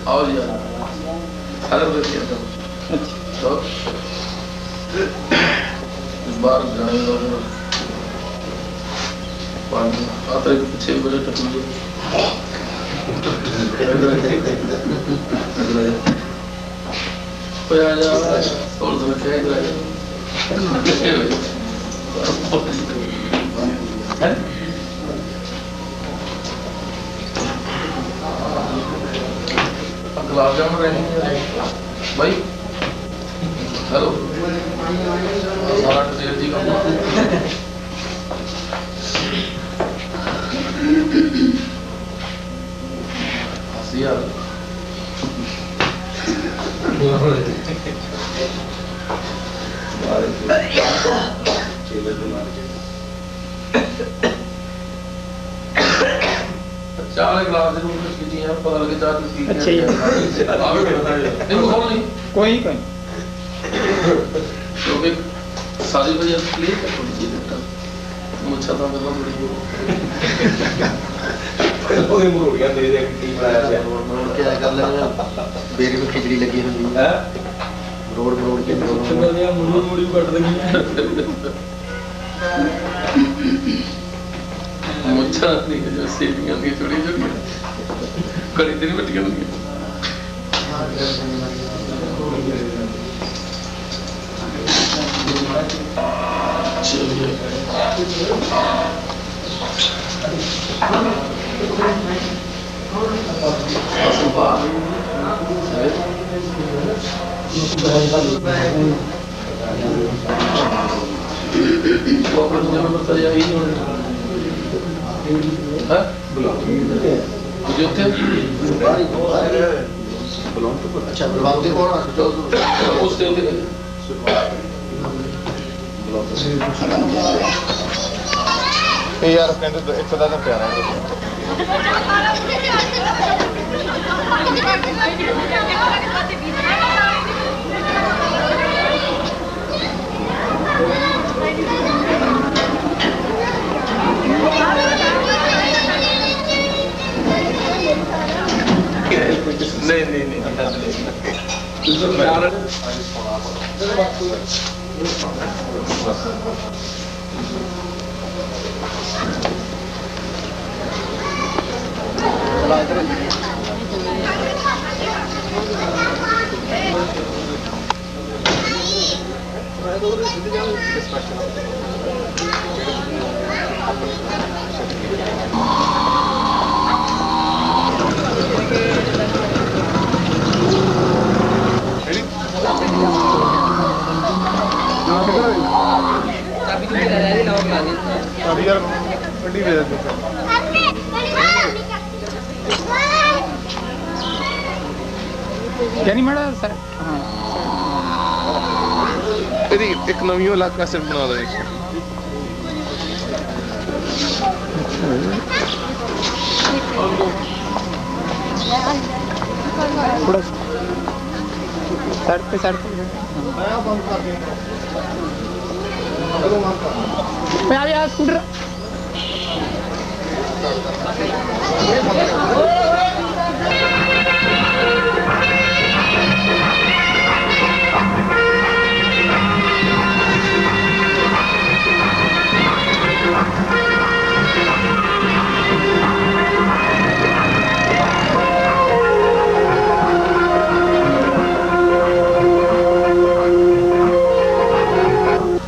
आओ जी सारे बाहर जाने आता पीछे बजे गुलाब जामुन रहने भाई हेलो सारा टेल जी का यार चार गिलास जरूर पता लगे चार कोई क्योंकि सारी वजह थोड़ी चीज मुझा था मतलब खिचड़ी लगी होंगी रोड मरोड़ के मुड़ी कट लगी मुझा नहीं जो सेवियां दी छोटी छोटी कड़ी तेरी बटियां होंगी चलिए यार कहते एक सदा का प्यारा है नहीं अभी यार गड्डी दे देते यानी माड़ा सर हाँ एक नवी इलाका सिर्फ बना रहे थोड़ा साइड पे यार स्कूटर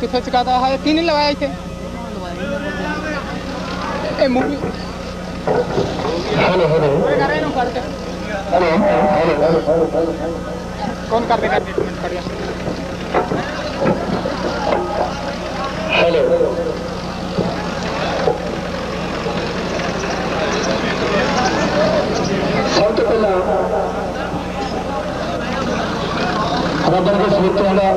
कितना चुकाता है तीन ही लगाए थे मूवी कौन कर देगा ट्रीटमेंट बढ़िया सब तो पहला रबर के सबूतों का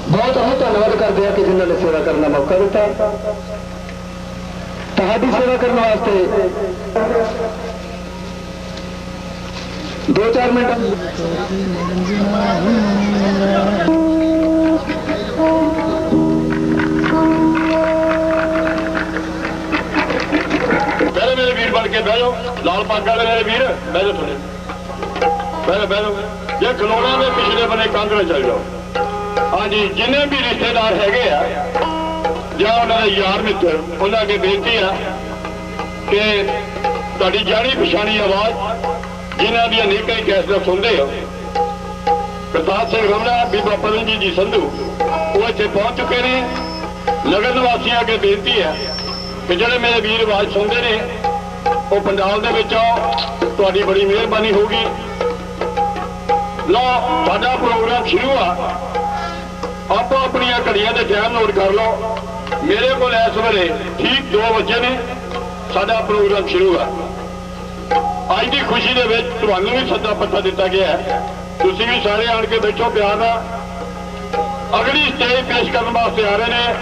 बहुत ही धन्यवाद करते हैं कि जिन्होंने सेवा करने का मौका दिता ਤੁਹਾਡੀ सेवा करने वास्ते 2-4 मिनट ਬਹਿ ਜਾਓ ਲਾਲ ਪੱਗ ਵਾਲੇ ਮੇਰੇ ਵੀਰ ਬਹਿ ਜਾਓ ਥੋੜੇ ਬਹਿ ਜਾਓ ਜੇ ਖਲੋਣਾ ਦੇ ਪਿਛਲੇ ਬੰਨੇ ਕੰਧ ਨਾਲ ਚੱਲ ਜਾਓ ਹਾਂਜੀ ਜਿੰਨੇ ਵੀ ਰਿਸ਼ਤੇਦਾਰ ਹੈਗੇ ਆ ਜਾਂ ਉਹਨਾਂ ਦੇ ਯਾਰ ਮਿੱਤਰ ਉਹਨਾਂ ਅੱਗੇ ਬੇਨਤੀ ਆ ਕਿ ਤੁਹਾਡੀ ਜਾਣੀ ਪਛਾਣੀ ਆਵਾਜ਼ ਜਿਨ੍ਹਾਂ ਦੀਆਂ ਅਨੇਕਾਂ ਹੀ ਕੈਸਟਾਂ ਸੁਣਦੇ ਹੋ ਪ੍ਰਤਾਪ ਸਿੰਘ ਰਮਣਾ ਬੀਬਾ ਪਰਮਜੀਤ ਜੀ ਸੰਧੂ ਉਹ ਇੱਥੇ ਪਹੁੰਚ ਚੁੱਕੇ ਨੇ ਨਗਰ ਨਿਵਾਸੀਆਂ ਅੱਗੇ ਬੇਨਤੀ ਹੈ ਕਿ ਜਿਹੜੇ ਮੇਰੇ ਵੀਰ ਆਵਾਜ਼ ਸੁਣਦੇ ਨੇ ਉਹ ਪੰਡਾਲ ਦੇ ਵਿੱਚ ਆਓ ਤੁਹਾਡੀ ਬੜੀ ਮਿਹਰਬਾਨੀ ਹੋਊਗੀ ਲਓ ਸਾਡਾ ਪ੍ਰੋਗਰਾਮ ਸ਼ੁਰੂ ਆ ਆਪੋ ਆਪਣੀਆਂ ਘੜੀਆਂ ਦੇ ਟਾਈਮ ਨੋਟ ਕਰ ਲਓ ਮੇਰੇ ਕੋਲ ਇਸ ਵੇਲੇ ਠੀਕ 2 ਵਜੇ ਨੇ ਸਾਡਾ ਪ੍ਰੋਗਰਾਮ ਸ਼ੁਰੂ ਆ ਅੱਜ ਦੀ ਖੁਸ਼ੀ ਦੇ ਵਿੱਚ ਤੁਹਾਨੂੰ ਵੀ ਸੱਦਾ ਪੱਤਾ ਦਿੱਤਾ ਗਿਆ ਹੈ ਤੁਸੀਂ ਵੀ ਸਾਰੇ ਆਣ ਕੇ ਬੈਠੋ ਪਿਆਰ ਨਾਲ ਅਗਲੀ ਸਟੇਜ ਪੇਸ਼ ਕਰਨ ਵਾਸਤੇ ਆ ਰਹੇ ਨੇ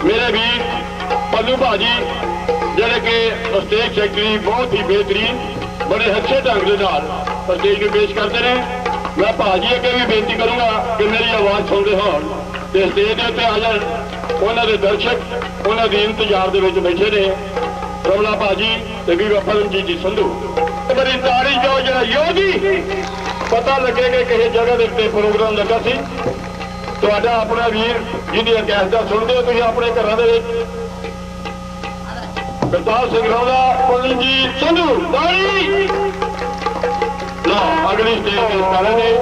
ਮੇਰੇ ਵੀਰ ਪੱਲੂ ਭਾਜੀ ਜਿਹੜੇ ਕਿ ਸਟੇਜ ਸੈਕਟਰੀ ਬਹੁਤ ਹੀ ਬਿਹਤਰੀਨ ਬੜੇ ਅੱਛੇ ਢੰਗ ਦੇ ਨਾਲ ਸਟੇਜ ਨੂੰ ਪੇਸ਼ ਕਰਦੇ ਨੇ ਮੈਂ ਭਾਜੀ ਅੱਗੇ ਵੀ ਬੇਨਤੀ ਕਰੂੰਗਾ ਕਿ ਮੇਰੀ ਆਵਾਜ਼ ਸੁਣਦੇ ਹੋਣ ਤੇ ਸਟੇਜ ਦੇ ਉੱਤੇ ਆ ਜਾਣ ਉਹਨਾਂ ਦੇ ਦਰਸ਼ਕ ਉਹਨਾਂ ਦੀ ਇੰਤਜ਼ਾਰ ਦੇ ਵਿੱਚ ਬੈਠੇ ਨੇ ਰਮਣਾ ਭਾਜੀ ਤੇ ਬੀਬਾ ਪਰਮਜੀਤ ਜੀ ਸੰਧੂ ਬੜੀ ਤਾਰੀਖ ਜੋ ਜਿਹੜਾ ਯੋਗੀ ਪਤਾ ਲੱਗੇਗਾ ਕਿਸੇ ਜਗ੍ਹਾ ਦੇ ਉੱਤੇ ਪ੍ਰੋਗਰਾਮ ਲੱਗਾ ਸੀ ਤੁਹਾਡਾ ਆਪਣਾ ਵੀਰ ਜਿਹਦੀਆਂ ਕੈਸਟਾਂ ਸੁਣਦੇ ਹੋ ਤੁਸੀਂ ਆਪਣੇ ਘਰਾਂ ਦੇ ਵਿੱਚ ਪ੍ਰਤਾਪ ਸਿੰਘ ਰਮਣਾ ਪਰਮਜੀਤ ਸੰਧੂ ਤਾੜੀ ਲਓ ਅਗਲੀ ਸਟੇਜ ਤੇ ਸਾਰੇ ਨੇ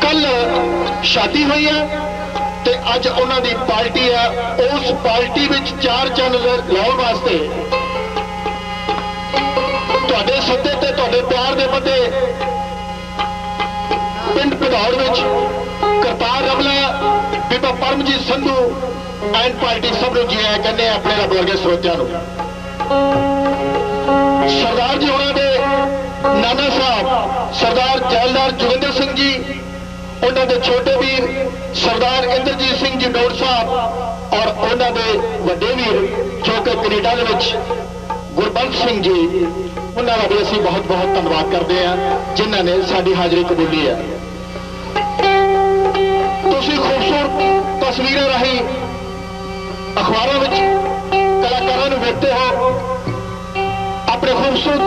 ਕੱਲ ਸ਼ਾਦੀ ਹੋਈ ਹੈ ਤੇ ਅੱਜ ਉਹਨਾਂ ਦੀ ਪਾਰਟੀ ਆ ਉਸ ਪਾਰਟੀ ਵਿੱਚ 4 ਚੰਨ ਲਾਉਣ ਵਾਸਤੇ ਤੁਹਾਡੇ ਸੱਦੇ ਤੇ ਤੁਹਾਡੇ ਪਿਆਰ ਦੇ ਪੱਤੇ ਪਿੰਡ ਭਦੌੜ ਵਿੱਚ ਕਰਤਾਰ ਰਮਲਾ ਬੀਬਾ ਪਰਮਜੀਤ ਸੰਧੂ ਐਂਡ ਪਾਰਟੀ ਸਭ ਨੂੰ ਜੀ ਆਇਆਂ ਕਹਿੰਦੇ ਆਪਣੇ ਰੱਬ ਵਰਗੇ ਸਰੋਤਿਆਂ ਨੂੰ ਸਰਦਾਰ ਜੀ ਉਹਨਾਂ ਦੇ ਨਾਨਾ ਸਾਹਿਬ ਸਰਦਾਰ ਜੈਲਦਾਰ ਜੋਗਿੰਦਰ ਸਿੰਘ ਜੀ ਉਹਨਾਂ ਦੇ ਛੋਟੇ ਵੀਰ ਸਰਦਾਰ ਇੰਦਰਜੀਤ ਸਿੰਘ ਜੀ ਡੋਰ ਸਾਹਿਬ ਔਰ ਉਹਨਾਂ ਦੇ ਵੱਡੇ ਵੀਰ ਜੋ ਕਿ ਕੈਨੇਡਾ ਦੇ ਵਿੱਚ ਗੁਰਬੰਤ ਸਿੰਘ ਜੀ ਉਹਨਾਂ ਦਾ ਵੀ ਅਸੀਂ ਬਹੁਤ ਬਹੁਤ ਧੰਨਵਾਦ ਕਰਦੇ ਹਾਂ ਜਿਨ੍ਹਾਂ ਨੇ ਸਾਡੀ ਹਾਜ਼ਰੀ ਕਬੂਲੀ ਹੈ ਤੁਸੀਂ ਖੂਬਸੂਰਤ ਤਸਵੀਰਾਂ ਰਾਹੀਂ ਅਖਬਾਰਾਂ ਵਿੱਚ ਕਲਾਕਾਰਾਂ ਨੂੰ ਵੇਖਦੇ ਹੋ ਆਪਣੇ ਖੂਬਸੂਰਤ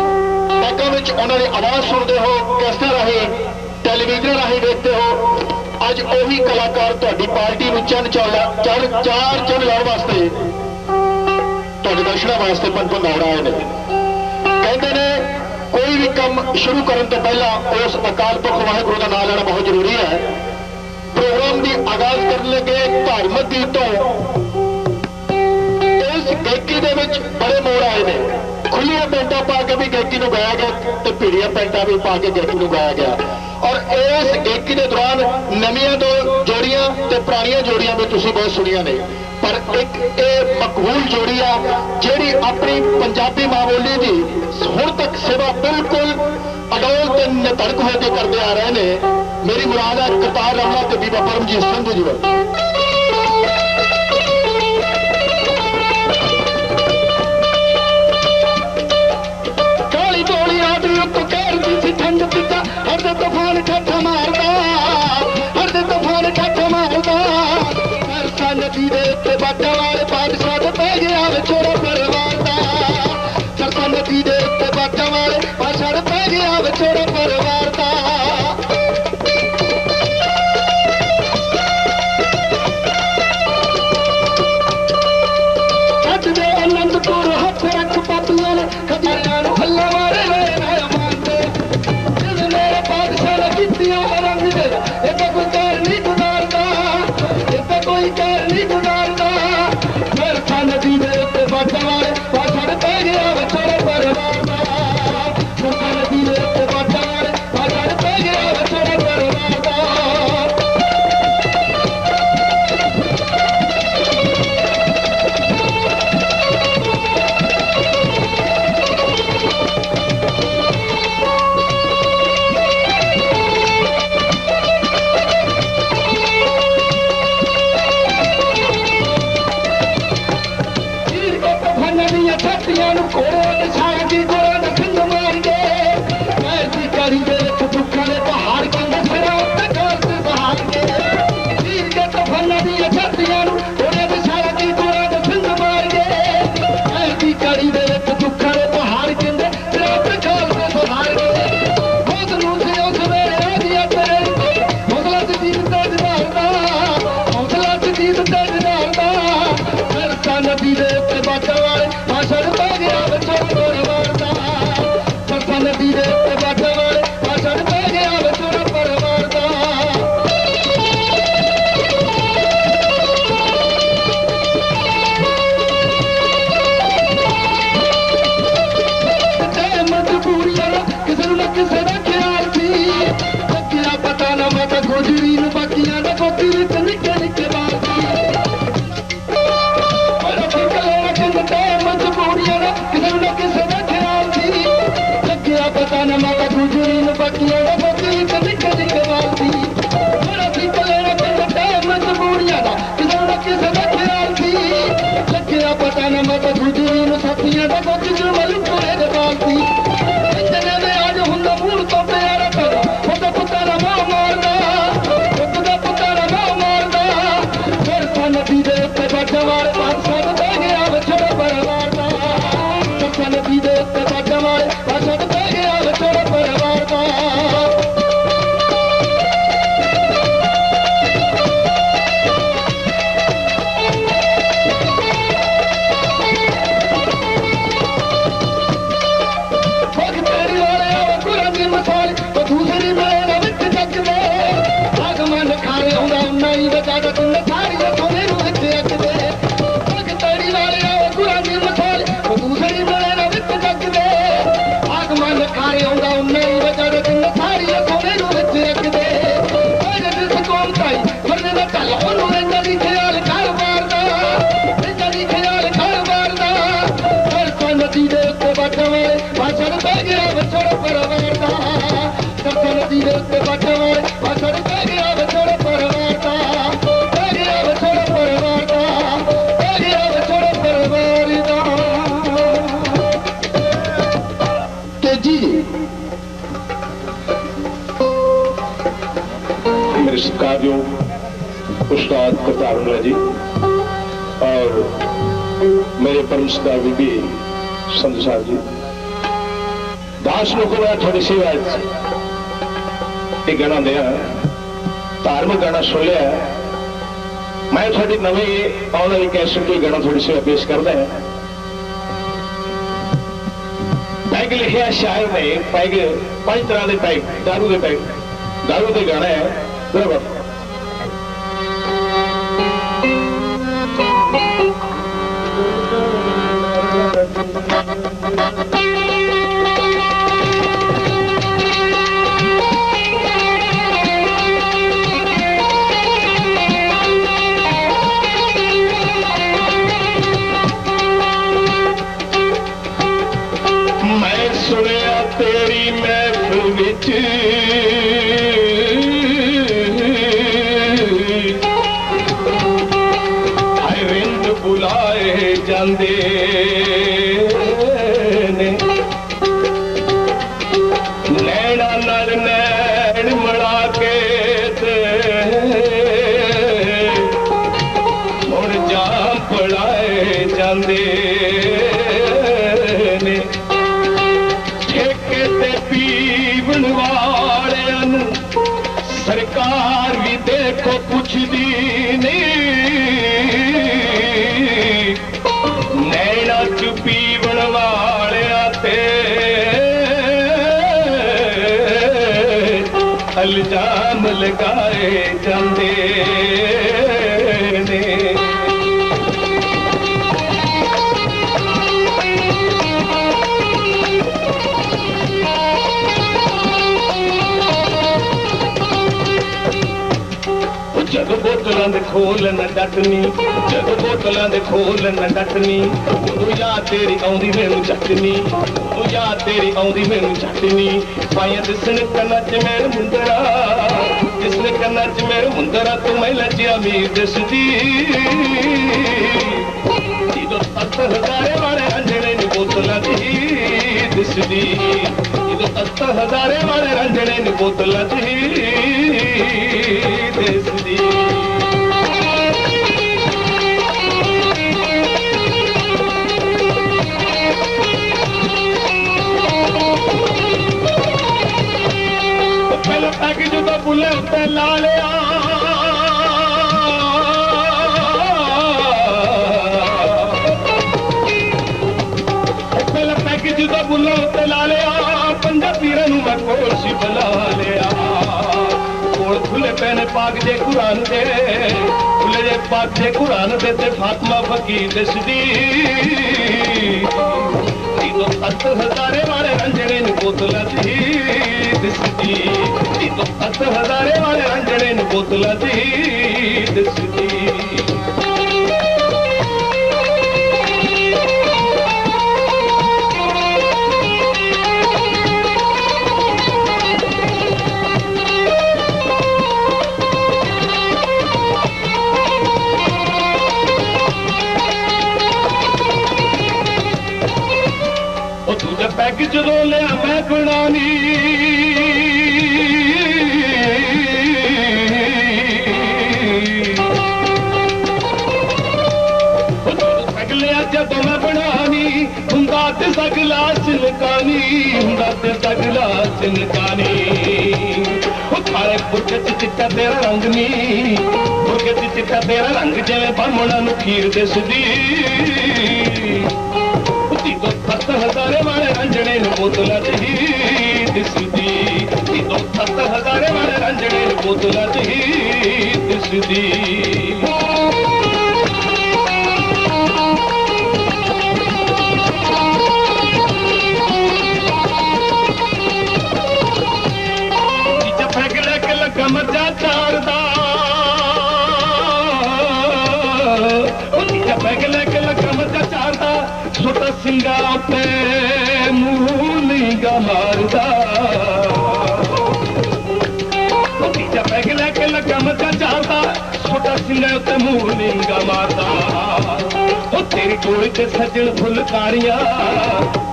ਟੈਗਾਂ ਵਿੱਚ ਉਹਨਾਂ ਦੀ ਆਵਾਜ਼ ਸੁਣਦੇ ਹੋ ਕੈਸਟਾਂ ਰਾਹੀਂ ਟੈਲੀਵਿਜ਼ਨ ਰਾਹੀਂ ਵੇਖਦੇ ਹੋ ਅੱਜ ਉਹੀ ਕਲਾਕਾਰ ਤੁਹਾਡੀ ਪਾਰਟੀ ਨੂੰ ਚਾਰ ਚੰਨ ਲਾਉਣ ਵਾਸਤੇ ਤੁਹਾਡੇ ਦਰਸ਼ਨਾਂ ਵਾਸਤੇ ਭਦੌੜ ਆਏ ਨੇ ਕਹਿੰਦੇ ਨੇ ਕੋਈ ਵੀ ਕੰਮ ਸ਼ੁਰੂ ਕਰਨ ਤੋਂ ਪਹਿਲਾਂ ਉਸ ਅਕਾਲ ਪੁਰਖ ਵਾਹਿਗੁਰੂ ਦਾ ਨਾਮ ਲੈਣਾ ਬਹੁਤ ਜ਼ਰੂਰੀ ਹੈ ਪ੍ਰੋਗਰਾਮ ਦੀ ਆਗਾਜ਼ ਕਰਨ ਲੱਗੇ ਧਾਰਮਿਕ ਗੀਤ ਤੋਂ ਇਸ ਗਾਇਕੀ ਦੇ ਵਿੱਚ ਬੜੇ ਮੋੜ ਆਏ ਨੇ ਖੁੱਲੀਆਂ ਪੈਂਟਾਂ ਪਾ ਕੇ ਵੀ ਗਾਇਕੀ ਨੂੰ ਗਾਇਆ ਗਿਆ ਤੇ ਭੀੜੀਆਂ ਪੈਂਟਾਂ ਵੀ ਪਾ ਕੇ ਗਾਇਕੀ ਨੂੰ ਗਾਇਆ ਗਿਆ ਔਰ ਇਸ ਗਾਇਕੀ ਦੇ ਦੌਰਾਨ ਨਵੀਆਂ ਦੋ ਜੋੜੀਆਂ ਤੇ ਪੁਰਾਣੀਆਂ ਜੋੜੀਆਂ ਵੀ ਤੁਸੀਂ ਬਹੁਤ ਸੁਣੀਆਂ ਨੇ ਪਰ ਇੱਕ ਇਹ ਮਕਬੂਲ ਜੋੜੀ ਆ ਜਿਹੜੀ ਆਪਣੀ ਪੰਜਾਬੀ ਮਾਂ ਬੋਲੀ ਦੀ ਹੁਣ ਤੱਕ ਸੇਵਾ ਬਿਲਕੁਲ ਅਡੋਲ ਤੇ ਨਿਧੜਕ ਹੋ ਕੇ ਕਰਦੇ ਆ ਰਹੇ ਨੇ ਮੇਰੀ ਮੁਰਾਦ ਹੈ ਕਰਤਾਰ ਰਮਣਾ ਤੇ ਬੀਬਾ ਪਰਮਜੀਤ ਸੰਧੂ ਜੀ ਵੱਲ ਕਾਲੀ ਢੋਲੀ ਆਦਮੀ ਉੱਤੋਂ ਕਹਿਰਦੀ ਸੀ ਠੰਡ ਪਿੱਤਾ ਹਰਦੇ ਤੂਫਾਨ ਠੱਠਾ ਮਾਰਦਾ ਹਰਦੇ ਤੂਫਾਨ ਠੱਠਾ ਮਾਰਦਾ ਸਰਸਾ ਨਦੀ ਦੇ ਉੱਤੇ ਬਾਟਾ ਵਾਲੇ ਬਾਦਸ਼ਾਹ ਦੇ ਪੈ ਗਿਆ ਵਿਛੋੜਾ ਪਰਿਵਾਰ ਦਾ ਸਰਸਾ ਨਦੀ ਦੇ ਉੱਤੇ ਬਾਟਾ ਵਾਲੇ ਬਾਦਸ਼ਾਹ ਦੇ ਪੈ ਗਿਆ ਵਿਛੋੜਾ ਪਰਿਵਾਰ ਦਾ ਅਨੰਦਪੁਰ ਹੱਥ ਰੱਖ ਪਾਪੀਆਂ ਨੇ ਖਬਰਾਂ ਨੂੰ ਹੱਲਾ ਮਾਰੇ ਵੇ ਨਾ ਮੰਨਦੇ ਜਿਵੇਂ ਮੇਰੇ ਬਾਦਸ਼ਾਹ ਨੇ ਕੀਤੀ ਵਜਾ ਦਿਨ ਸਾਰੀਆਂ ਸੋਨੇ ਨੂੰ ਵਿੱਚ ਅੱਗਦੇ ਪਲਕ ਤੜੀ ਵਾਲਿਆ ਗੁਰਾਂ ਦੀ ਮਸਾਲ ਦੂਸਰੀ ਬਣੇ ਨਾ ਵਿੱਚ ਜੱਗਦੇ ਆਗਮਨ ਖਾਰੇ ਆਉਂਦਾ ਉਹਨੇ ਵਜਾ ਦਿਨ ਸਾਰੀਆਂ ਸੋਨੇ ਨੂੰ ਵਿੱਚ ਅੱਗਦੇ ਜਦ ਸਕੋਮ ਤਾਈ ਮਰਨੇ ਦਾ ਚੱਲ ਉਹਨੂੰ ਰਹਿੰਦਾ ਦੀ ਖਿਆਲ ਘਰ ਮਾਰਦਾ ਰਹਿੰਦਾ ਦੀ ਖਿਆਲ ਘਰ ਮਾਰਦਾ ਸਰਸਾ ਨਦੀ ਦੇ ਉੱਤੇ ਬਾਟਾਂ ਵਾਲੇ ਭਾਸ਼ਣ ਪੈ ਗਿਆ ਵਿਛੜ ਪਰਵਾਰ ਦਾ ਸਰਸਾ ਨਦੀ ਦੇ ਉੱਤੇ ਬਾਟਾਂ ਵਾਲੇ ਭਾਸ਼ਣ ਪੈ ਗਿਆ ਵਿਛੜ ਪਰਵਾਰ ਦਾ ਪੈ ਗਿਆ ਵਿਛੜ ਪਰਵਾਰ ਦਾ ਪੈ ਗਿਆ ਵਿਛੜ ਪਰਵਾਰ ਦਾ ਤੇਜੀ मेरे सत्कारयोग उस्ताद करतार हुल्ला जी और मेरे परम सत्कार बीबी संधू साहब जी दास लोगों ने थोड़ी सेवा एक गाना दिया धार्मिक गाना सुन लिया मैं थोड़ी नवी आने वाली कैसेट कोई गाना थोड़ी सेवा पेश करता है पैग लिखिया शायर ने पैग 5 तरह के पैग दारू के गाना है बराबर मैं सुनिया तेरी महफिल विच बुलाए जांदे ने नैना नर नैन मड़ा के मुड़ जाम पड़ाए जांदे ने ठेके ते पीवन वालियां नूं सरकार भी देखो पुछदी नहीं नैना च पीवन वालिया ते इल्जाम लगाए जांदे ने जग बोतलां दे खोलन डटनी जग बोतलां दे खोलन डटनी उदों याद तेरी आउंदी मैनू झटनी उदों याद तेरी आउंदी मैनू झटनी पाइयां दिसण कन्नां च मेरे मुंदरा दिसण कन्नां च मेरे मुंदरा तू मैं लज्जिया मीर दिसदी जदों 7,000 वाले अंजणे नी बोतलां दी दिसदी जदों 7,000 वाले अंजणे नी बोतलां दी दिसदी पहले पैकेज तो बुले उत्ते ला लिया पहले पैकेज तो बुले उत्ते ला लिया पंजाबी नूं मैं कोल सी बुला लिया खुले पैने पाक जे कुरान दे खुले जे पाक जे कुरान दे ते फातिमा फकीर दसदी तो 7,000 वाले रंजणे नु बोतला दी दसदी तो 7,000 वाले रंजणे नु बोतला दी दसदी पैग जदों लिया मैं बनानी पैग लिया जदों मैं बनानी हुंदा ते सगला चिलकानी हुंदा ते सगला चिलकानी थाले पुरके च चिट्टा तेरा रंग नी पुरके च चिट्टा तेरा रंग जिवें बामणा नूं खीर दिसदी 7,000 वाले रंजणे नु बोतला दी दिसदी ਜਦੋਂ 70,000 ਵਾਲੇ ਰੰਜਣੇ ਨੂੰ ਬੋਤਲਾਂ 'ਚ ਹੀ ਦਿਸਦੀ। ਪੈਗ ਲੈ ਕੇ ਲੱਗਾ ਮੱਝਾਂ ਚਾਰਦਾ, ਪੈਗ ਲੈ ਕੇ ਲੱਗਾ ਮੱਝਾਂ ਚਾਰਦਾ, ਛੋਟਾ ਸਿੰਘਾ ਉੱਤੇ ਮੂਲੀਗਾ ਮਾਰਦਾ। ਤੀਜਾ ਪੈਗ ਲੈ ਕੇ ਲੱਗਾ ਮੱਝਾਂ ਚਾਰਦਾ, ਛੋਟਾ ਸਿੰਘਾ ਉੱਤੇ ਮੂਲੀਗਾ ਮਾਰਦਾ। ਉਹ ਤੇਰੀ ਟੋਲੀ ਤੇ ਸੱਜਣ ਫੁਲਕਾਰੀਆਂ,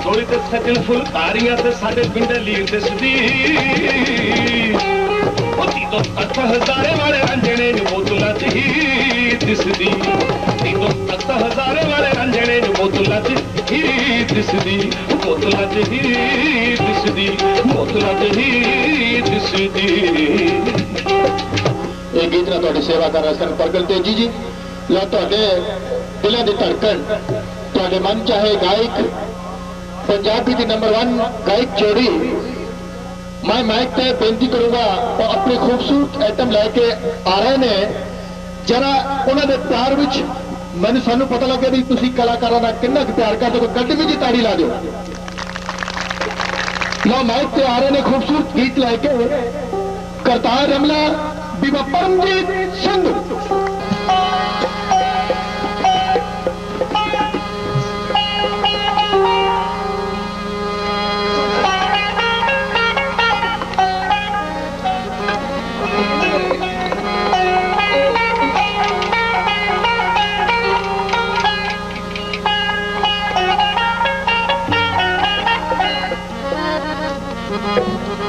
ਟੋਲੀ ਤੇ ਸੱਜਣ ਫੁਲਕਾਰੀਆਂ ਤੇ ਸਾਡੇ ਪਿੰਡ ਲੀਰ ਦਿਸਦੀ। ਜਦੋਂ 70,000 ਵਾਲੇ ਰੰਜਣੇ ਨੂੰ ਬੋਤਲਾਂ 'ਚ ਹੀ ਦਿਸਦੀ। ਜਦੋਂ 70,000 ਵਾਲੇ ਰੰਜਣੇ ਨੂੰ ਬੋਤਲਾਂ 'ਚ ਹੀ ਦਿਸਦੀ, ਬੋਤਲਾਂ 'ਚ ਹੀ ਦਿਸਦੀ, ਬੋਤਲਾਂ 'ਚ ਹੀ ਦਿਸਦੀ। ਇਹ ਗੀਤ ਨਾਲ ਤੁਹਾਡੀ ਸੇਵਾ ਕਰ ਰਹੇ ਸਨ ਪ੍ਰਗਟ ਤੇਜੀ ਜੀ। ਲਓ ਤੁਹਾਡੇ ਦਿਲਾਂ ਦੀ ਧੜਕਣ, ਤੁਹਾਡੇ ਮਨ ਚਾਹੇ ਗਾਇਕ, ਪੰਜਾਬੀ ਦੀ ਨੰਬਰ 1 ਗਾਇਕ ਜੋੜੀ मैं माइक पे बेनती करूंगा और अपने खूबसूरत आइटम लेके आ रहे ने। जरा उन्होंने प्यार विच मैंने सानू पता लगे भी तुसी कलाकारां दा किन्ना प्यार करदे हो, गड्डी भी ताड़ी ला दो। लो माइक पे आ रहे ने खूबसूरत गीत लेके करतार रमला बीबा परमजीत संधू।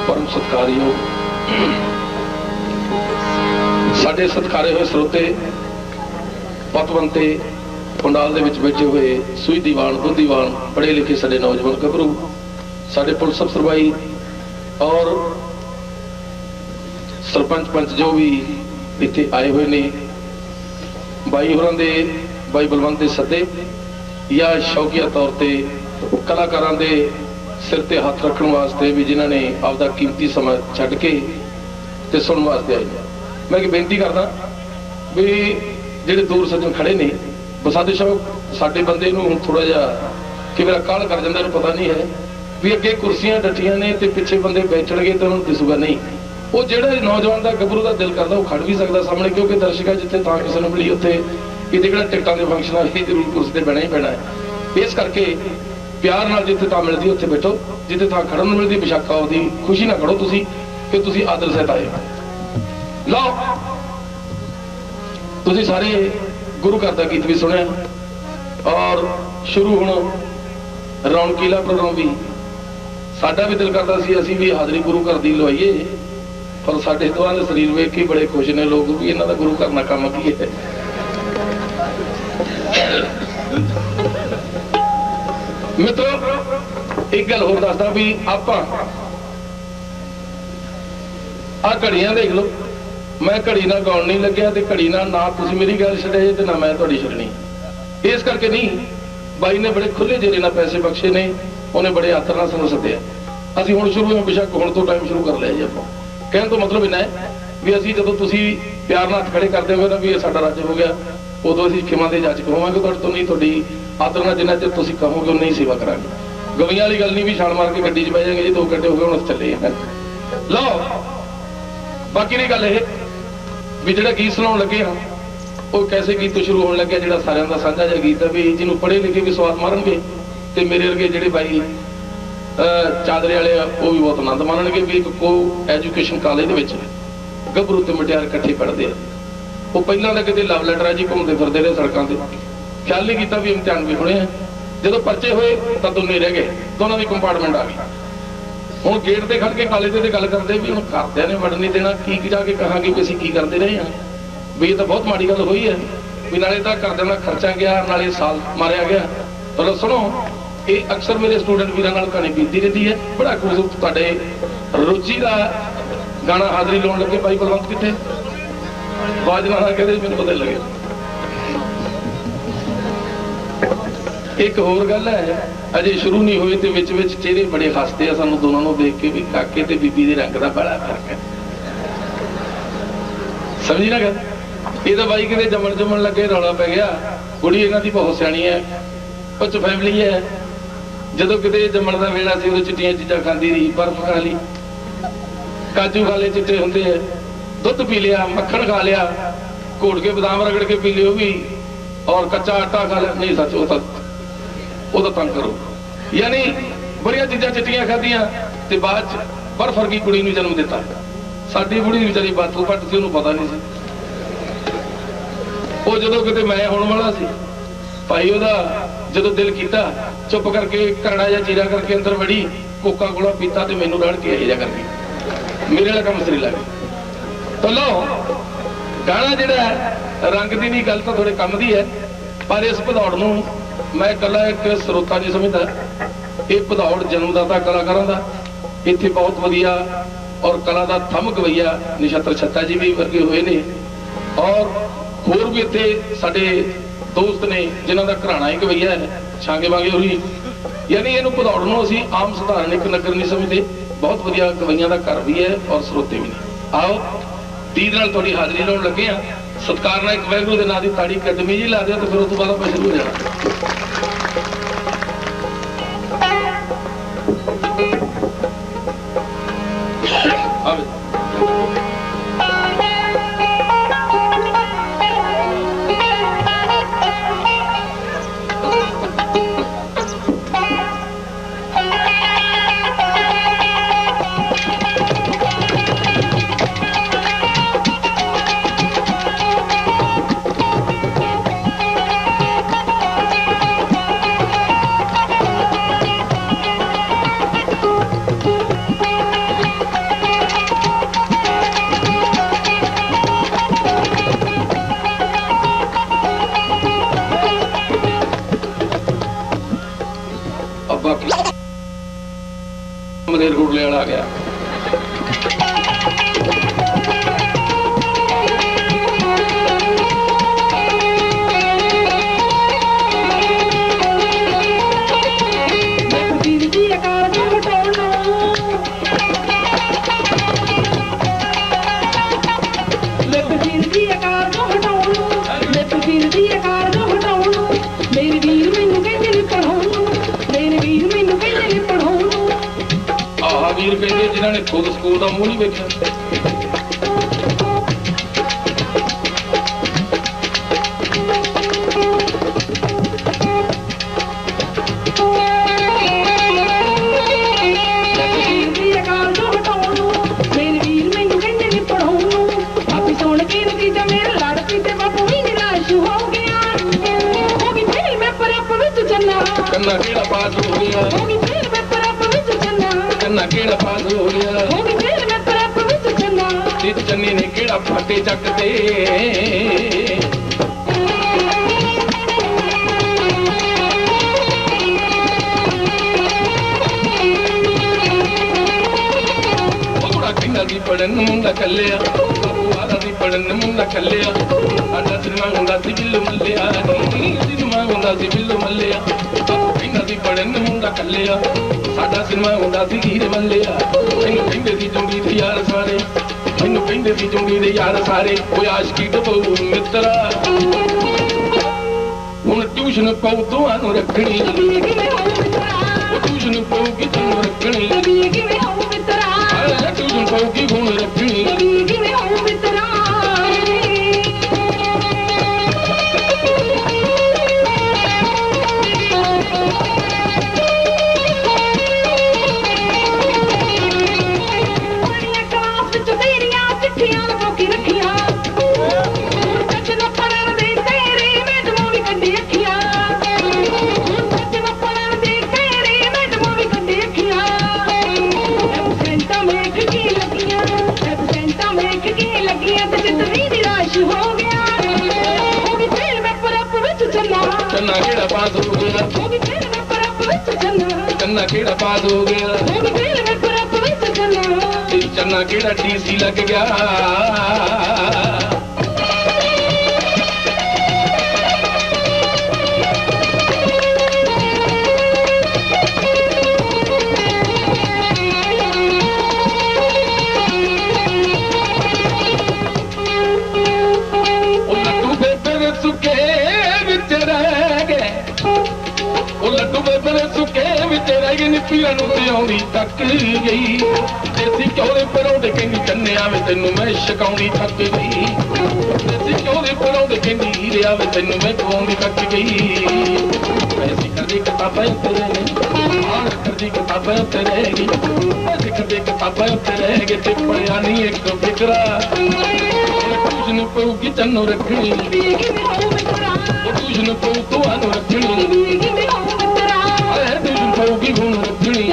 परम सत्कारियों, साडे सत्कारे हुए स्रोते, पतवंते, पंडाल दे विच बैठे हुए सूई दीवान, बुद्धिवान, पढ़े लिखे साडे नौजवान गभरू, साडे पुलिस अफसर भाई और सरपंच पंच जो भी इत्थे आए हुए ने, बाई होरां दे, बाई बलवंत दे सदे या शौकिया तौर ते कलाकारां दे सिर ते हथ रखने वास्ते भी जिन्होंने आपका कीमती समय छड्ड के ते सुनने वास्ते आए। मैं बेनती करदा भी जिहड़े दूर सज्जन खड़े ने, बसादे शौक साडे बंदे नूं थोड़ा जिहा कि मेरा काल कर जांदा, पता नहीं है भी अगे कुर्सियां डटियां ने ते पिछे बंदे बैठणगे तो उन्होंने दिसूगा नहीं। वो जिहड़ा नौजवान का गभरू का दिल करदा वो खड़ भी सकदा सामने, क्योंकि दर्शक जिथे थां किसी नूं मिली उत्थे कि जिहड़ा टिकटां दे फंक्शन आ जरूर कुर्सी ते बैठना ही पैना है। इस करके प्यार नाल जिथे थां मिलदी उत्थे बैठो, जिथे थां खड़न नूं मिलदी बेशक आवदी खुशी ना खड़ो तुसी कि तुसी आदर सहित आए। लो तुसी सारे गुरु घर दा गीत भी सुनिया और शुरू हुण रौनकीला प्रोग्राम भी साडा भी दिल करदा सी असीं भी हाज़री गुरु घर दी लवाईए, पर साडे दोवां दे शरीर वेख के बड़े खुश ने लोग भी इन्हां दा गुरु घर नाल काम की है। मित्रों एक गल होर दसदा भी आपां आ घड़ियां देख लो, मैं घड़ी नाल गाउण नहीं लग्या ते घड़ी नाल ना तुसीं मेरी गल छड्डे ते ना मैं तुहाडी छड्डनी। इस करके नहीं, बाई ने बड़े खुले जेरे नाल पैसे बख्शे ने, उन्हें बड़े आदर नाल सानूं सद्दिया। असीं हुण शुरू होए बेशक हुण तो टाइम शुरू कर लिया जी आपां। कहण तो मतलब इन्ना है भी असीं जदों तुसीं प्यार नाल हत्थ खड़े करदे हो ना भी साडा राज्य हो गया, उदों असीं खिमा दे जाचक होवांगे तुहाडे तो, नहीं तुहाडी आदर नाल जिन्ना चਿਰ तुसीं कहोगे उन्नी ही सेवा करांगे। गवियां वाली गल नहीं भी छाल मार के गड्डी 'च बह जाएंगे जी 2 घंटे हो गए हुण चले हैं। लो बाकी रही गल ये भी जिहड़ा गीत सुनाउण लगे हाँ वो कैसे गीत तो शुरू होने लगे, जिहड़ा सारिਆਂ ਦਾ ਸਾਂਝਾ जिहा गीत है भी जिन्हों पढ़े लिखे भी स्वाद मारनगे ते मेरे वर्गे जिहड़े बाई चादरे वाले वो भी बहुत आनंद माणनगे भी एक को एजुकेशन कॉलेज दे विच गभरू ते मुटियार इकट्ठे पढ़दे आ। वो पहलां तां किते लव लैटर जी घूमते फिरदे रहे सड़कों से, ख्याल नहीं किया भी इम्तिहान भी होने हैं। जो परचे हुए तो दोनों ही रह गए, दोनों की कंपार्टमेंट आ गई। हुण गेट ते खड़ के कॉलेज ते गल करते भी हुण घरदिआं ने वड़न नहीं देना, की जाके कहांगे भी असीं की करते रहे हैं भी ये तो बहुत माड़ी गल हुई है भी नाले तां घरदिआं दा खर्चा गया नाले साल मारिया गया। पर सुनो ये अक्सर मेरे स्टूडेंट वीरां नाल कहानी बीतती रहती है। बड़ा खूबसूरत तुहाडे रुचि का गाना हाज़री लाउण लगे भाई बलवंत कित्थे बाजना ना कहते मैनूं पता लगे। एक होर गल है ਅਜੇ ਸ਼ੁਰੂ ਨਹੀਂ ਹੋਏ ਤੇ ਵਿੱਚ ਵਿੱਚ ਚਿਹਰੇ ਬੜੇ ਹੱਸਦੇ ਆ ਸਾਨੂੰ ਦੋਨਾਂ ਨੂੰ ਦੇਖ ਕੇ ਵੀ ਕਾਕੇ ਤੇ ਬੀਬੀ ਦੇ ਰੰਗ ਦਾ ਬੜਾ ਫਰਕ ਹੈ। ਸਮਝੀ ਨਾ ਗੱਲ? ਇਹ ਤਾਂ ਬਾਈ ਕਿਤੇ ਜੰਮਣ ਲੱਗੇ ਰੌਲਾ ਪੈ ਗਿਆ। ਕੁੜੀ ਇਹਨਾਂ ਦੀ ਬਹੁਤ ਸਿਆਣੀ ਹੈ, ਉੱਚ ਫੈਮਿਲੀ ਹੈ। ਜਦੋਂ ਕਿਤੇ ਜੰਮਣ ਦਾ ਵੇਲਾ ਸੀ ਉਦੋਂ ਚਿੱਟੀਆਂ ਚੀਜ਼ਾਂ ਖਾਂਦੀ ਰਹੀ, ਬਰਫ਼ ਖਾ ਲਈ, ਕਾਜੂ ਖਾ ਲਏ ਚਿੱਟੇ ਹੁੰਦੇ ਆ, ਦੁੱਧ ਪੀ ਲਿਆ, ਮੱਖਣ ਖਾ ਲਿਆ, ਘੋੜ ਕੇ ਬਦਾਮ ਰਗੜ ਕੇ ਪੀ ਲਿਓ ਵੀ, ਔਰ ਕੱਚਾ ਆਟਾ ਖਾ ਲਿਆ। ਨਹੀਂ ਸੱਚ, ਉਹ ਤਾਂ ਤੰਗ ਕਰੋ। ਯਾਨੀ ਬੜੀਆਂ ਚੀਜ਼ਾਂ ਚਿੱਟੀਆਂ ਖਾਧੀਆਂ ਤੇ ਬਾਅਦ ਚ ਬਰਫ਼ ਵਰਗੀ ਕੁੜੀ ਨੂੰ ਜਨਮ ਦਿੱਤਾ। ਸਾਡੀ ਬੁੜੀ ਵਿਚਾਰੀ ਬਾਥੂ ਪੱਟ ਸੀ, ਉਹਨੂੰ ਪਤਾ ਨਹੀਂ ਸੀ। ਉਹ ਜਦੋਂ ਕਿਤੇ ਮੈਂ ਹੋਣ ਵਾਲਾ ਸੀ, ਭਾਈ ਉਹਦਾ ਜਦੋਂ ਦਿਲ ਕੀਤਾ ਚੁੱਪ ਕਰਕੇ ਕਰੜਾ ਜਾਂ ਚੀਰਾ ਕਰਕੇ ਅੰਦਰ ਵੜੀ, ਕੋਕਾ ਕੋਲਾ ਪੀਤਾ ਤੇ ਮੈਨੂੰ ਰੜ ਕੇ ਇਹ ਜਾ ਕਰਕੇ ਮੇਰੇ ਵਾਲਾ ਕੰਮ ਸਰੀ ਲੱਗ ਗਿਆ। ਤਾਂ ਲਓ, ਗਾਣਾ ਜਿਹੜਾ ਰੰਗ ਦੀ ਨਹੀਂ, ਗੱਲ ਤਾਂ ਥੋੜੇ ਕੰਮ ਦੀ ਹੈ, ਪਰ ਇਸ ਭਦੌੜ ਨੂੰ ਮੈਂ ਇਕੱਲਾ ਇੱਕ ਸਰੋਤਾ ਨਹੀਂ ਸਮਝਦਾ। ਇਹ ਭਦੌੜ ਜਨਮਦਾਤਾ ਕਲਾਕਾਰਾਂ ਦਾ, ਇੱਥੇ ਬਹੁਤ ਵਧੀਆ ਔਰ ਕਲਾ ਦਾ ਥੰਮ ਗਵਈਆ ਨਛੱਤਰ ਛੱਤਾ ਜੀ ਵੀ ਵਰਗੇ ਹੋਏ ਨੇ, ਔਰ ਹੋਰ ਵੀ ਇੱਥੇ ਸਾਡੇ ਦੋਸਤ ਨੇ ਜਿਨ੍ਹਾਂ ਦਾ ਘਰਾਣਾ ਹੀ ਗਵਈਆ ਹੈ, ਛਾਂਗੇ ਵਾਂਗੇ ਹੋਰੀ। ਯਾਨੀ ਇਹਨੂੰ ਭਦੌੜ ਨੂੰ ਅਸੀਂ ਆਮ ਸਧਾਰਨ ਇੱਕ ਨਗਰ ਨਹੀਂ ਸਮਝਦੇ, ਬਹੁਤ ਵਧੀਆ ਗਵਈਆਂ ਦਾ ਘਰ ਵੀ ਹੈ ਔਰ ਸਰੋਤੇ ਵੀ ਨੇ। ਆਓ ਦੀਦ ਨਾਲ ਤੁਹਾਡੀ ਹਾਜ਼ਰੀ ਲਾਉਣ ਲੱਗੇ ਆ। ਸਤਿਕਾਰ ਨਾਲ ਇੱਕ ਵਾਹਿਗੁਰੂ ਦੇ ਨਾਂ ਦੀ ਤਾੜੀ ਕਦਮੀ ਜੀ ਲਾ ਦਿਓ ਤੇ ਫਿਰ ਉਸ ਤੋਂ ਬਾਅਦ ਆਪਾਂ ਸ਼ੁਰੂ ਹੋ ਜਾਣਾ। ਮਲੇਰਕੋਟਲੇ ਵਾਲਾ ਆ ਗਿਆ। ਵੀਰ ਕਹਿੰਦੇ ਜਿਨ੍ਹਾਂ ਨੇ ਖੁਦ ਸਕੂਲ ਦਾ ਮੂੰਹ ਨਹੀਂ ਵੇਖਿਆ। ਕੰਨਾ ਕਿਹੜਾ ਪਾਸ ਹੋ ਗਿਆ, ਕੰਨਾ ਕਿਹੜਾ ਪਾਸ ਹੋ ਗਿਆ, ਤੇ ਚੰਨੀ ਨੇ ਕਿਹੜਾ ਫਾਟੇ ਚੱਕ ਤੇ। ਉਹੜਾ ਕਿੰਨਾ ਦੀ ਪੜਨ ਨੂੰ ਮੁੰਡਾ ਕੱਲਿਆ, ਬਾਬੂ ਵਾਲਾ ਦੀ ਪੜਨ ਨੂੰ ਮੁੰਡਾ ਕੱਲਿਆ। ਸਾਡਾ ਸਿਨਮਾ ਹੁੰਦਾ ਸੀ ਬਿੱਲੂ ਮੱਲਿਆ, ਸਿਨਮਾ ਹੁੰਦਾ ਸੀ ਬਿੱਲੂ ਮੱਲਿਆ। ਕਿੰਨਾ ਦੀ ਪੜਨ ਨੂੰ ਮੁੰਡਾ ਕੱਲਿਆ, ਸਾਡਾ ਸਿਨਮਾ ਹੁੰਦਾ ਸੀ ਹੀਰੇ ਮੱਲਿਆ। ਮੈਨੂੰ ਕਹਿੰਦੇ ਸੀ ਚੁੰਗੀ ਦੇ ਯਾਰ ਸਾਰੇ, ਮੈਨੂੰ ਕਹਿੰਦੇ ਸੀ ਚੁੰਗੀ ਦੇ ਯਾਰ ਸਾਰੇ। ਓਏ ਆਸ਼ਕੀ ਡਬੋ ਮਿੱਤਰਾ, ਹੁਣ ਟਿਊਸ਼ਨ ਪਾਉ ਦੋਹਾਂ ਨੂੰ ਰੱਖਣੀ, ਉਹ ਟਿਊਸ਼ਨ ਪਾਉਗੀ ਤੈਨੂੰ ਰੱਖਣੀ, ਟਿਊਸ਼ਨ ਪਾਉਗੀ ਹੁਣ ਰੱਖਣੀ। ਕੰਨਾ ਕਿਹੜਾ ਪਾਸ ਹੋ ਗਿਆ, ਕੰਨਾ ਕਿਹੜਾ ਪਾਸ ਹੋ ਗਿਆ, ਚੰਨਾ ਕਿਹੜਾ ਟੀਸੀ ਲੱਗ ਗਿਆ। ਛਕਾਉਣੀ ਥੱਕ ਗਈ ਦੇਸੀ ਘਿਓ ਦੇ ਪਰੌਂਠੇ ਕਹਿੰਦੀ ਚੰਨਿਆ ਵੇ ਤੈਨੂੰ ਮੈਂ ਛਕਾਉਣੀ ਥੱਕ ਗਈ ਦੇਸੀ ਘਿਓ ਦੇ ਪਰੌਂਠੇ ਕਹਿੰਦੀ ਹੀਰਿਆ ਵੇ ਤੈਨੂੰ ਮੈਂ ਖਵਾਉਣੀ ਥੱਕ ਗਈ ਐਸੀ ਕਰਦੀ ਕਿਤਾਬਾਂ ਉੱਤੇ ਰਹਿ ਗਈ ਆਹ ਕਰਦੀ ਕਿਤਾਬਾਂ ਉੱਤੇ ਰਹਿ ਗਈ ਐਸੀ ਕਰਦੀ ਕਿਤਾਬਾਂ ਉੱਤੇ ਰਹਿ ਗਈ ਤੇ ਪੜਿਆ ਨਹੀਂ ਇੱਕ ਫਿਕਰਾ ਟਿਊਸ਼ਨ ਪਊਗੀ ਤੈਨੂੰ ਰੱਖਣੀ ਟਿਊਸ਼ਨ ਪਊ ਤੁਹਾਨੂੰ ਰੱਖਣੀ ਟਿਊਸ਼ਨ ਪਊਗੀ ਹੁਣ ਰੱਖਣੀ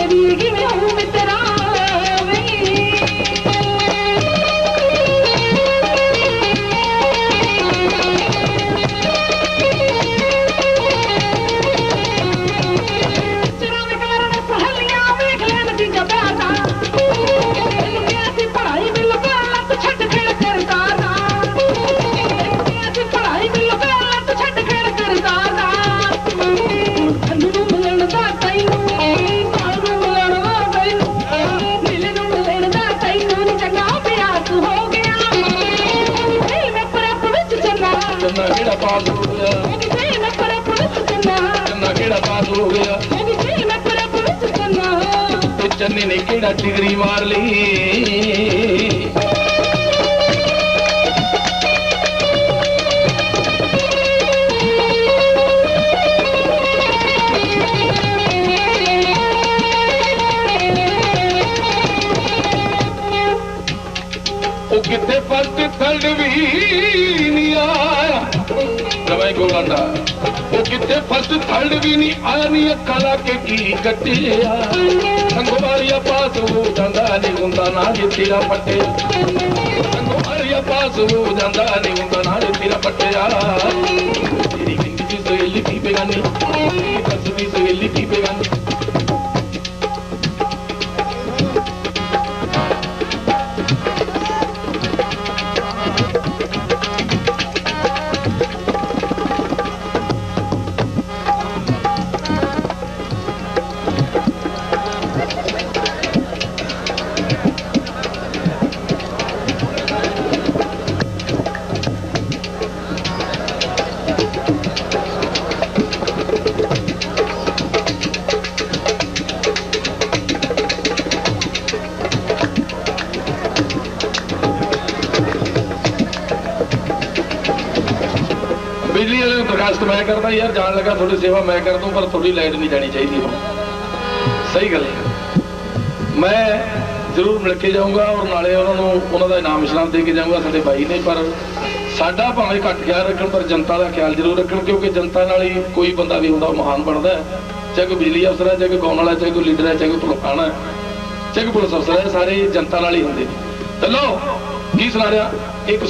ਕਿਹੜਾ ਪਾਸ ਹੋ ਗਿਆ ਚੰਨਾ ਕਿਹੜਾ ਪਾਸ ਹੋ ਗਿਆ ਤੇ ਚੰਨੇ ਨੇ ਕਿਹੜਾ ਡਿਗਰੀ ਮਾਰ ਲਈ ਉਹ ਕਿਤੇ ਫਸਟ ਥਰਡ ਵੀ ਨਹੀਂ ਆਇਆ ਰਵਾਈ ਗੋਲੰਦਾ ਉਹ ਕਿਤੇ ਫਸਟ ਥਰਡ ਵੀ ਨਹੀਂ ਆਇਆ ਨਹੀਂ ਅੱਖਾਂ ਲਾ ਕੇ ਕੀ ਕੱਟਿਆ ਸੰਗਵਾਰੀਆ ਪਾਸ ਹੋ ਜਾਂਦਾ ਨਹੀਂ ਹੁੰਦਾ ਨਾ ਜੇ ਤੇਰਾ ਪੱਟੇ ਸੰਗਵਾਰੀਆ ਪਾਸ ਹੋ ਜਾਂਦਾ ਨਹੀਂ ਹੁੰਦਾ ਨਾ ਜੇ ਤੇਰਾ ਪੱਟਿਆ ਤੇਰੀ ਜ਼ਿੰਦਗੀ ਸਹੇਲੀ ਕੀ ਬੇਗਾਨੀ ਤਸਵੀਰ ਸਹੇਲੀ ਕੀ ਬੇਗਾਨੀ ਬਿਜਲੀ ਵਾਲੇ ਨੂੰ ਦਰਖਾਸਤ ਮੈਂ ਕਰਦਾ ਯਾਰ ਜਾਣ ਲੱਗਾ ਤੁਹਾਡੀ ਸੇਵਾ ਮੈਂ ਕਰ ਦੂੰ ਪਰ ਤੁਹਾਡੀ ਲਾਈਟ ਨਹੀਂ ਜਾਣੀ ਚਾਹੀਦੀ ਹੁਣ ਸਹੀ ਗੱਲ ਹੈ ਮੈਂ ਜ਼ਰੂਰ ਮਿਲ ਕੇ ਜਾਊਂਗਾ ਔਰ ਨਾਲੇ ਉਹਨਾਂ ਨੂੰ ਉਹਨਾਂ ਦਾ ਇਨਾਮ ਇਸ਼ਨਾਮ ਦੇ ਕੇ ਜਾਊਂਗਾ ਸਾਡੇ ਭਾਈ ਨੇ ਪਰ ਸਾਡਾ ਭਾਵੇਂ ਘੱਟ ਖਿਆਲ ਰੱਖਣ ਪਰ ਜਨਤਾ ਦਾ ਖਿਆਲ ਜ਼ਰੂਰ ਰੱਖਣ ਕਿਉਂਕਿ ਜਨਤਾ ਨਾਲ ਹੀ ਕੋਈ ਬੰਦਾ ਵੀ ਹੁੰਦਾ ਉਹ ਮਹਾਨ ਬਣਦਾ ਹੈ ਚਾਹੇ ਕੋਈ ਬਿਜਲੀ ਅਫਸਰ ਹੈ ਚਾਹੇ ਕੋਈ ਗਾਉਣ ਵਾਲਾ ਚਾਹੇ ਕੋਈ ਲੀਡਰ ਹੈ ਚਾਹੇ ਕੋਈ ਪ੍ਰਧਾਨ ਹੈ ਚਾਹੇ ਕੋਈ ਪੁਲਿਸ ਅਫਸਰ ਹੈ ਸਾਰੇ ਜਨਤਾ ਨਾਲ ਹੀ ਹੁੰਦੇ ਨੇ ਚਲੋ ਕੀ ਸੁਣਾ ਰਿਹਾ ਇੱਕ